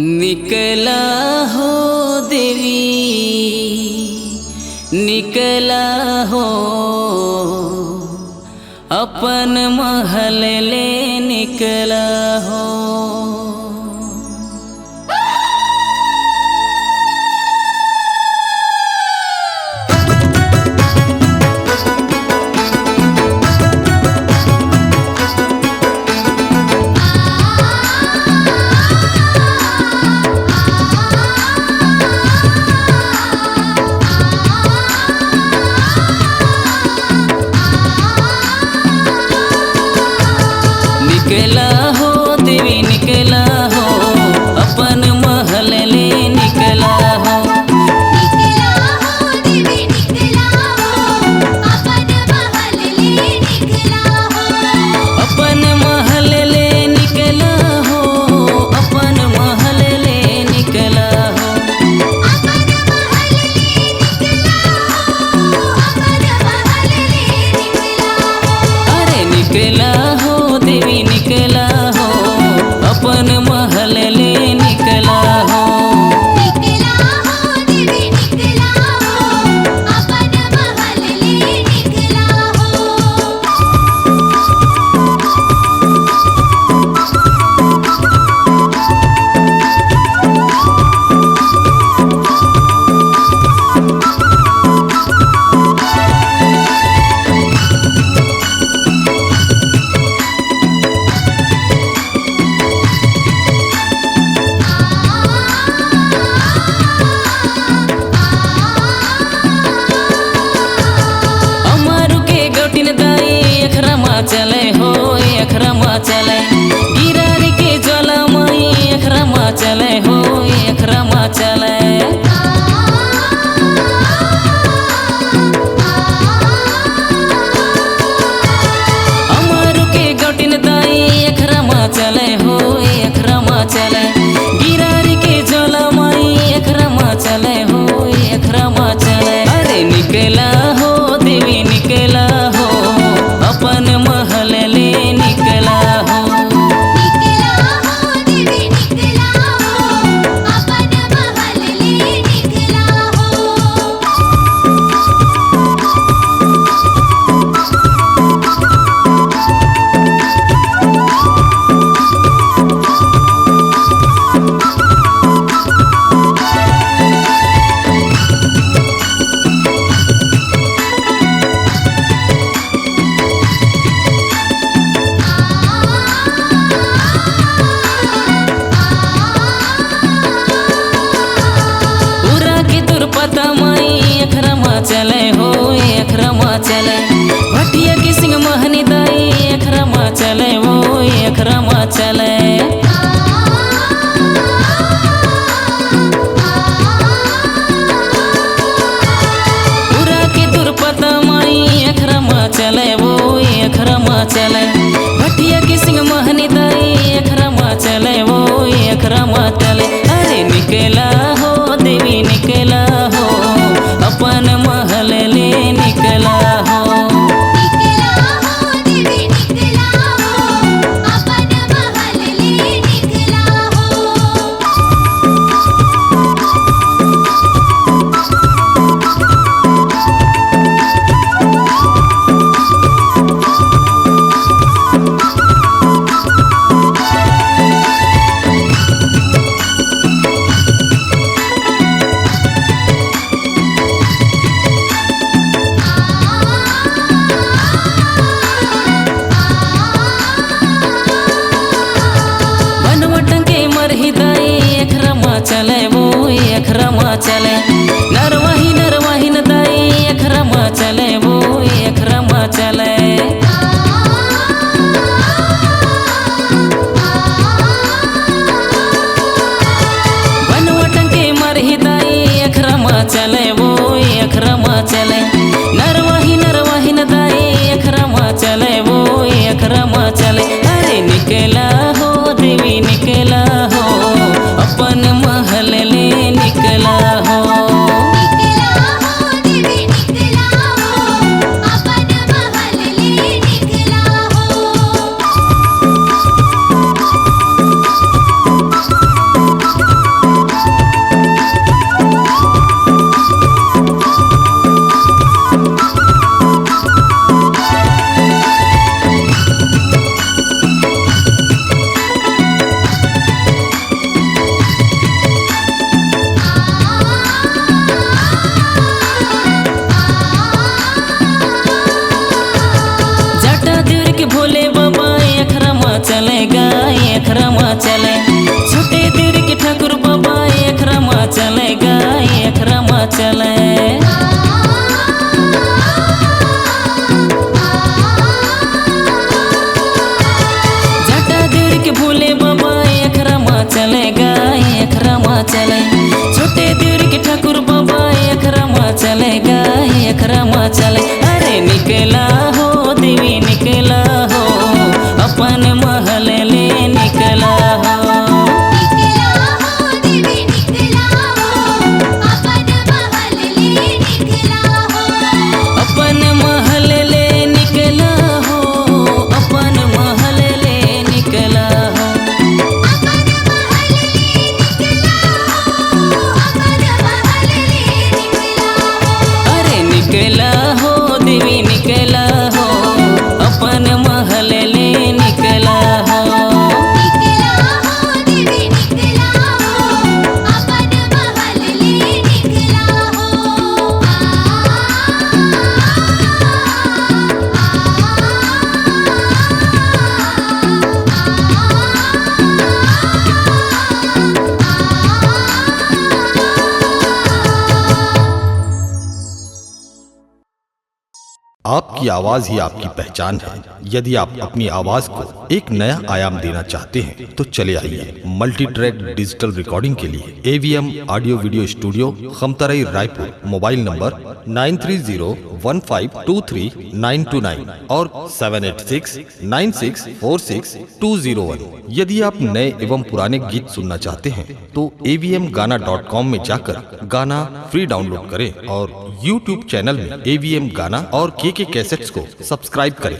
निकला हो देवी निकला हो अपन महल ले निकला हो। निकला हो देवी निकला हो अपन महल ले निकला हो। निकला हो देवी निकला हो अपन महल ले निकला हो। अपन महल ले निकला हो अपन महल ले निकला हो। अपन महल ले निकला हो अपन महल ले निकला हो। अरे निकला हो देवी निकला हो अपन महल ले निकला हो। निकला हो देवी निकला हो अपन महल ले निकला हो। अमरू के गोटिन दाई अखरा मा चले हो अखरा मा चले। गिरारी के ज्वाला माई अखरा मा चले हो अखरा मा चले। अमरू के गोटिन दाई अखरा मा चले हो अखरा मा चले। गिरारी के ज्वाला माई अखरा मा चले हो अखरा मा चले। अरे निकला हो देवी निकला हो अपन महल ले निकला हो। निकला हो देवी निकला हो अपन महल ले निकला हो। पूरा की दुर्पता माई अखरा मा चले हो अखरा मा चले। भटिया की सिंह महनी दाई अखरा मा चले वो अखरा मा चले। पूरा की दुर्पता माई अखरा मा चले वो अखरा मा चले। भटिया की सिंह महनी दाई अखरा मा चले वो अखरा मा चले। अरे निकला हो देवी निकला हो अपन महल ले निकला हो। निकला हो देवी निकला हो अपन महल ले निकला हो। चलेगा एक रमा चले छोटे देर के ठाकुर बाबा एक रमा चलेगा एक रमा चले जटा देर के भोले बाबा एक रमा चलेगा एक रमा चले छोटे देर के ठाकुर बाबा एक रमा चलेगा एक रमा चले अरे निकला हो देवी निकला हो अपन महल ले निकला हो निकला हो देवी निकला हो अपन महल ले निकला हो अपन महल ले निकला हो अपन महल ले निकला हो अपन महल ले निकला हो अपन महल ले निकला हो अरे निकला हो देवी निकला हो अपन महल ले निकला हो निकला हो देवी निकला हो अपन महल ले निकला आपकी आवाज ही आपकी पहचान है। यदि आप अपनी आवाज को एक नया आयाम देना चाहते हैं तो चले आइए मल्टी ट्रैक डिजिटल रिकॉर्डिंग के लिए AVM audio video studio Khamtarai Raipur. Mobile number 9301523929 और 7869646201। यदि आप नए एवं पुराने गीत सुनना चाहते हैं तो avmgana.com में जाकर गाना फ्री डाउनलोड करें और YouTube चैनल में AVM गाना और KK कैसेट्स को सब्सक्राइब करें।